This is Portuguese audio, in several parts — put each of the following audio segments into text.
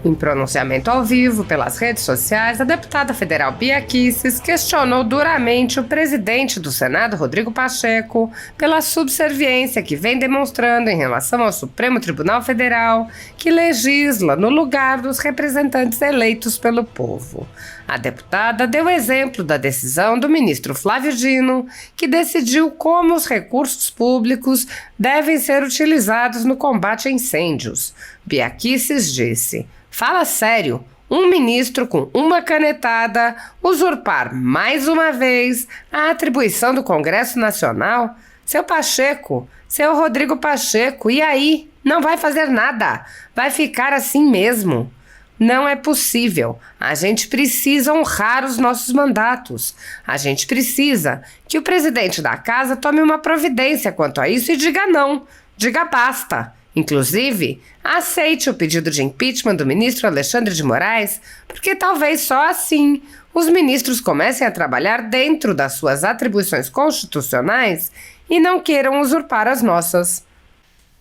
Em pronunciamento ao vivo pelas redes sociais, a deputada federal Bia Kicis questionou duramente o presidente do Senado, Rodrigo Pacheco, pela subserviência que vem demonstrando em relação ao Supremo Tribunal Federal, que legisla no lugar dos representantes eleitos pelo povo. A deputada deu exemplo da decisão do ministro Flávio Dino, que decidiu como os recursos públicos devem ser utilizados no combate a incêndios. Bia Kicis disse: "Fala sério, um ministro com uma canetada usurpar mais uma vez a atribuição do Congresso Nacional? Seu Pacheco, seu Rodrigo Pacheco, e aí? Não vai fazer nada, vai ficar assim mesmo. Não é possível. A gente precisa honrar os nossos mandatos. A gente precisa que o presidente da casa tome uma providência quanto a isso e diga não, diga basta. Inclusive, aceite o pedido de impeachment do ministro Alexandre de Moraes, porque talvez só assim os ministros comecem a trabalhar dentro das suas atribuições constitucionais e não queiram usurpar as nossas."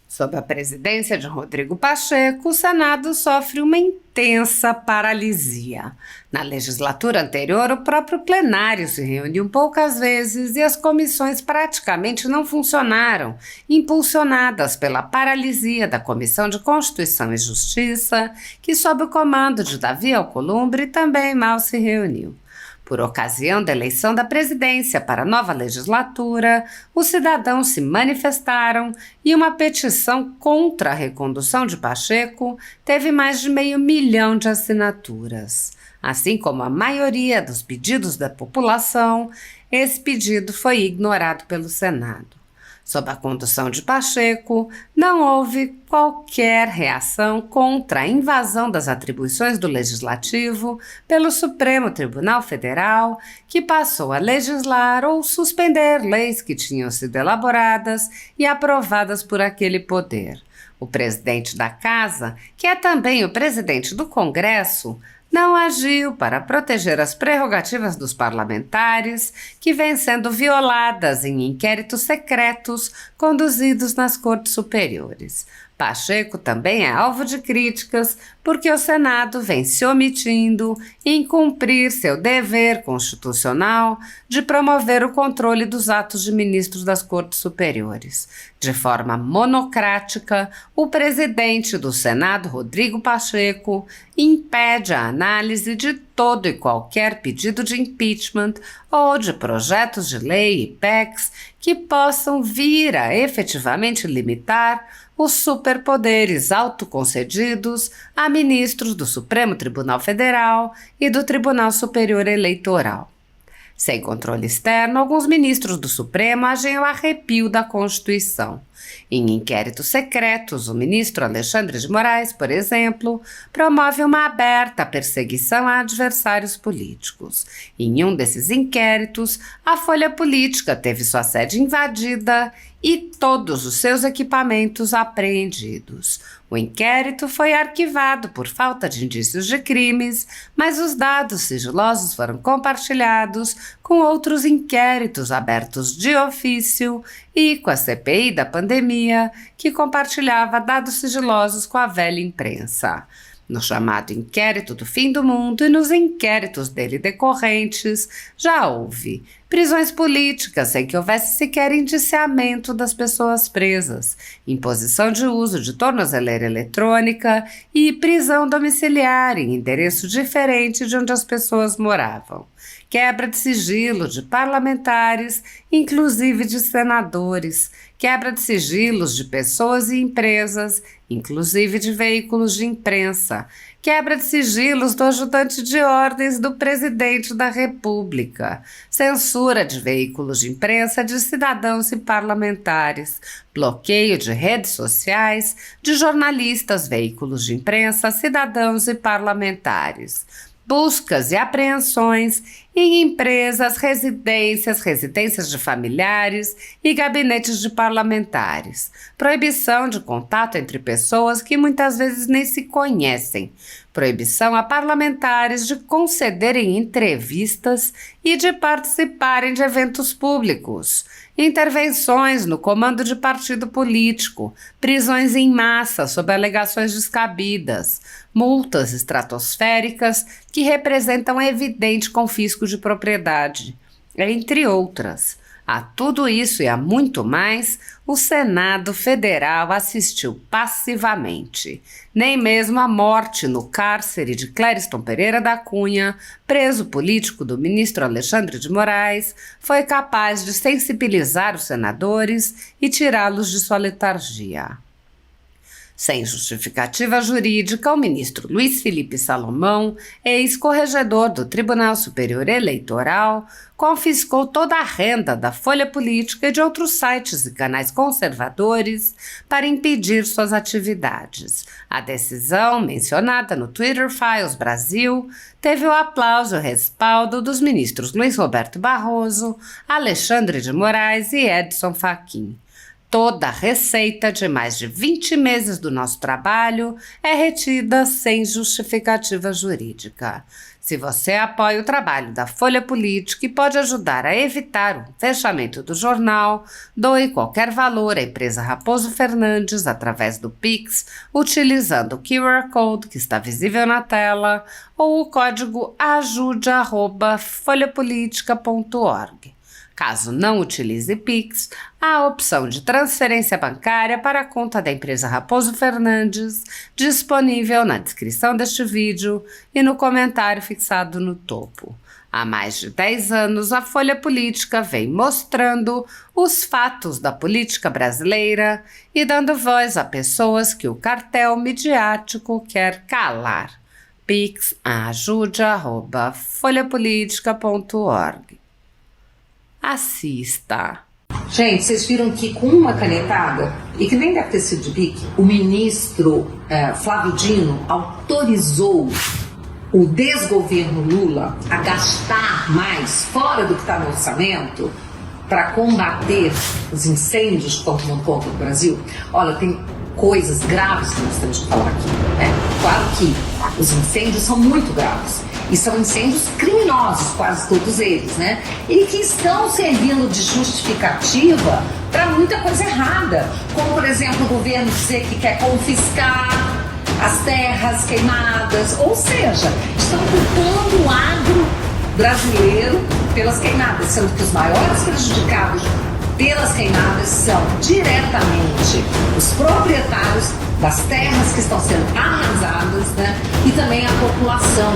Sob a presidência de Rodrigo Pacheco, o Senado sofre uma intensa paralisia. Na legislatura anterior, o próprio plenário se reuniu poucas vezes e as comissões praticamente não funcionaram, impulsionadas pela paralisia da Comissão de Constituição e Justiça, que, sob o comando de Davi Alcolumbre, também mal se reuniu. Por ocasião da eleição da presidência para a nova legislatura, os cidadãos se manifestaram e uma petição contra a recondução de Pacheco teve mais de 500 mil de assinaturas. Assim como a maioria dos pedidos da população, esse pedido foi ignorado pelo Senado. Sob a condução de Pacheco, não houve qualquer reação contra a invasão das atribuições do Legislativo pelo Supremo Tribunal Federal, que passou a legislar ou suspender leis que tinham sido elaboradas e aprovadas por aquele poder. O presidente da Casa, que é também o presidente do Congresso, não agiu para proteger as prerrogativas dos parlamentares, que vêm sendo violadas em inquéritos secretos conduzidos nas cortes superiores. Pacheco também é alvo de críticas porque o Senado vem se omitindo em cumprir seu dever constitucional de promover o controle dos atos de ministros das cortes superiores. De forma monocrática, o presidente do Senado, Rodrigo Pacheco, impede a análise de todo e qualquer pedido de impeachment ou de projetos de lei e PECs que possam vir a efetivamente limitar os superpoderes autoconcedidos a ministros do Supremo Tribunal Federal e do Tribunal Superior Eleitoral. Sem controle externo, alguns ministros do Supremo agem ao arrepio da Constituição. Em inquéritos secretos, o ministro Alexandre de Moraes, por exemplo, promove uma aberta perseguição a adversários políticos. Em um desses inquéritos, a Folha Política teve sua sede invadida e todos os seus equipamentos apreendidos. O inquérito foi arquivado por falta de indícios de crimes, mas os dados sigilosos foram compartilhados com outros inquéritos abertos de ofício e com a CPI da pandemia, que compartilhava dados sigilosos com a velha imprensa. No chamado Inquérito do Fim do Mundo e nos inquéritos dele decorrentes, já houve prisões políticas sem que houvesse sequer indiciamento das pessoas presas, imposição de uso de tornozeleira eletrônica e prisão domiciliar em endereço diferente de onde as pessoas moravam. Quebra de sigilo de parlamentares, inclusive de senadores, quebra de sigilos de pessoas e empresas, inclusive de veículos de imprensa, quebra de sigilos do ajudante de ordens do presidente da República, censura de veículos de imprensa de cidadãos e parlamentares, bloqueio de redes sociais, de jornalistas, veículos de imprensa, cidadãos e parlamentares, buscas e apreensões em empresas, residências de familiares e gabinetes de parlamentares. Proibição de contato entre pessoas que muitas vezes nem se conhecem. Proibição a parlamentares de concederem entrevistas e de participarem de eventos públicos. Intervenções no comando de partido político, prisões em massa sob alegações descabidas, multas estratosféricas que representam evidente confisco de propriedade, entre outras. A tudo isso e a muito mais, o Senado Federal assistiu passivamente. Nem mesmo a morte no cárcere de Clériston Pereira da Cunha, preso político do ministro Alexandre de Moraes, foi capaz de sensibilizar os senadores e tirá-los de sua letargia. Sem justificativa jurídica, o ministro Luiz Felipe Salomão, ex-corregedor do Tribunal Superior Eleitoral, confiscou toda a renda da Folha Política e de outros sites e canais conservadores para impedir suas atividades. A decisão, mencionada no Twitter Files Brasil, teve o aplauso e o respaldo dos ministros Luiz Roberto Barroso, Alexandre de Moraes e Edson Fachin. Toda a receita de mais de 20 meses do nosso trabalho é retida sem justificativa jurídica. Se você apoia o trabalho da Folha Política e pode ajudar a evitar o fechamento do jornal, doe qualquer valor à empresa Raposo Fernandes através do Pix, utilizando o QR Code que está visível na tela ou o código ajude@folhapolitica.org. Caso não utilize Pix, há a opção de transferência bancária para a conta da empresa Raposo Fernandes, disponível na descrição deste vídeo e no comentário fixado no topo. Há mais de 10 anos, a Folha Política vem mostrando os fatos da política brasileira e dando voz a pessoas que o cartel midiático quer calar. Pix ajude@folhapolitica.org. Assista. Gente, vocês viram que com uma canetada, e que nem deve ter sido de bique, o ministro Flávio Dino autorizou o desgoverno Lula a gastar mais, fora do que está no orçamento, para combater os incêndios que estão tomando conta do Brasil. Olha, tem coisas graves que nós temos que falar aqui. Claro que os incêndios são muito graves. E são incêndios criminosos, quase todos eles, né? E que estão servindo de justificativa para muita coisa errada. Como, por exemplo, o governo dizer que quer confiscar as terras queimadas. Ou seja, estão culpando o agro brasileiro pelas queimadas, sendo que os maiores prejudicados pelas queimadas são diretamente os proprietários das terras que estão sendo arrasadas, né? E também a população,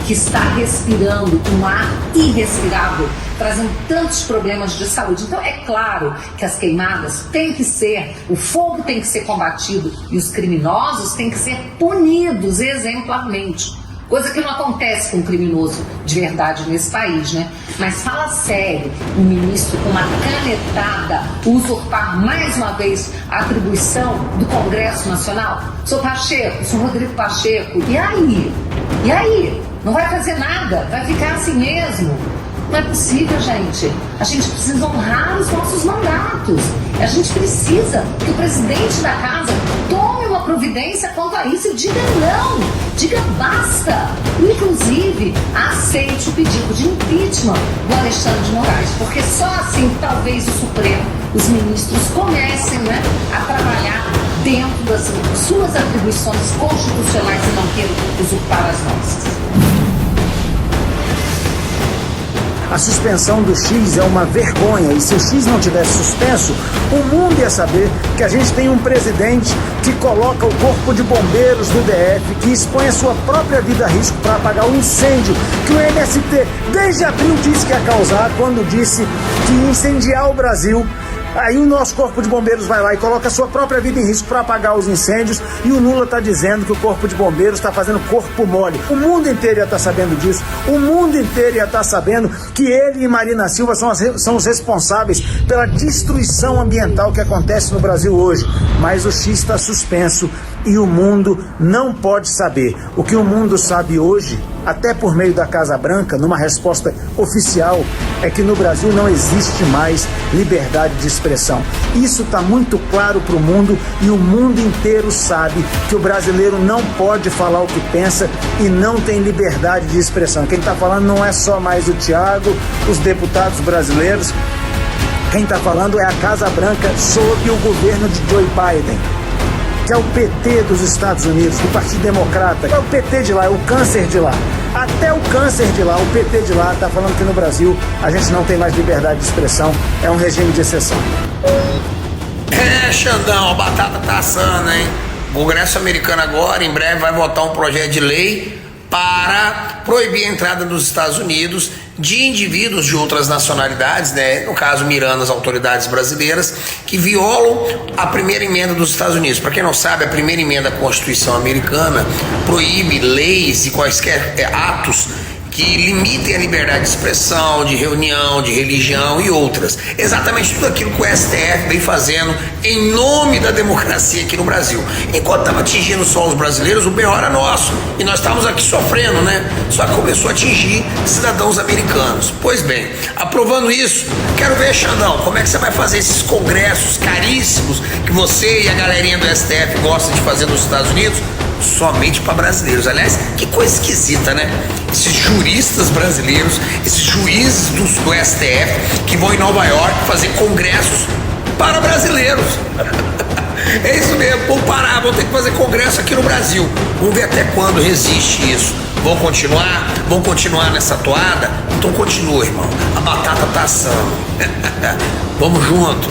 que está respirando um ar irrespirável, trazendo tantos problemas de saúde. Então é claro que as queimadas têm que ser, o fogo tem que ser combatido e os criminosos têm que ser punidos exemplarmente. Coisa que não acontece com um criminoso de verdade nesse país, né? Mas fala sério, o ministro com uma canetada usurpar mais uma vez a atribuição do Congresso Nacional? Senhor Pacheco, senhor Rodrigo Pacheco, e aí? E aí? Não vai fazer nada, vai ficar assim mesmo. Não é possível, gente. A gente precisa honrar os nossos mandatos. A gente precisa que o presidente da casa tome uma providência quanto a isso e diga não, diga basta. Inclusive, aceite o pedido de impeachment do Alexandre de Moraes, porque só assim talvez o Supremo, os ministros comecem, né, a trabalhar dentro das suas atribuições constitucionais e não queiram usurpar as nossas. A suspensão do X é uma vergonha, e se o X não tivesse suspenso, o mundo ia saber que a gente tem um presidente que coloca o corpo de bombeiros do DF, que expõe a sua própria vida a risco para apagar o incêndio que o MST desde abril disse que ia causar, quando disse que ia incendiar o Brasil. Aí o nosso corpo de bombeiros vai lá e coloca a sua própria vida em risco para apagar os incêndios, e o Lula está dizendo que o corpo de bombeiros está fazendo corpo mole. O mundo inteiro ia estar sabendo disso. O mundo inteiro ia estar sabendo que ele e Marina Silva são os responsáveis pela destruição ambiental que acontece no Brasil hoje. Mas o X está suspenso e o mundo não pode saber. O que o mundo sabe hoje, até por meio da Casa Branca, numa resposta oficial, é que no Brasil não existe mais liberdade de expressão. Isso está muito claro para o mundo e o mundo inteiro sabe que o brasileiro não pode falar o que pensa e não tem liberdade de expressão. Quem está falando não é só mais o Thiago, os deputados brasileiros. Quem está falando é a Casa Branca sob o governo de Joe Biden, que é o PT dos Estados Unidos, do Partido Democrata, é o PT de lá, é o câncer de lá. Até o câncer de lá, o PT de lá, está falando que no Brasil a gente não tem mais liberdade de expressão, é um regime de exceção. Xandão, a batata tá assando, hein? O Congresso americano agora, em breve, vai votar um projeto de lei para proibir a entrada nos Estados Unidos de indivíduos de outras nacionalidades, né? No caso, mirando as autoridades brasileiras, que violam a primeira emenda dos Estados Unidos. Para quem não sabe, a primeira emenda da Constituição americana proíbe leis e quaisquer atos que limitem a liberdade de expressão, de reunião, de religião e outras. Exatamente tudo aquilo que o STF vem fazendo em nome da democracia aqui no Brasil. Enquanto estava atingindo só os brasileiros, o pior era nosso. E nós estávamos aqui sofrendo, né? Só que começou a atingir cidadãos americanos. Pois bem, aprovando isso, quero ver, Xandão, como é que você vai fazer esses congressos caríssimos que você e a galerinha do STF gostam de fazer nos Estados Unidos? Somente para brasileiros. Aliás, que coisa esquisita, né? Esses juristas brasileiros, esses juízes do STF que vão em Nova York fazer congressos para brasileiros. É isso mesmo, vão parar, vão ter que fazer congresso aqui no Brasil. Vamos ver até quando resiste isso. Vão continuar? Vão continuar nessa toada? Então continua, irmão. A batata tá assando. Vamos junto.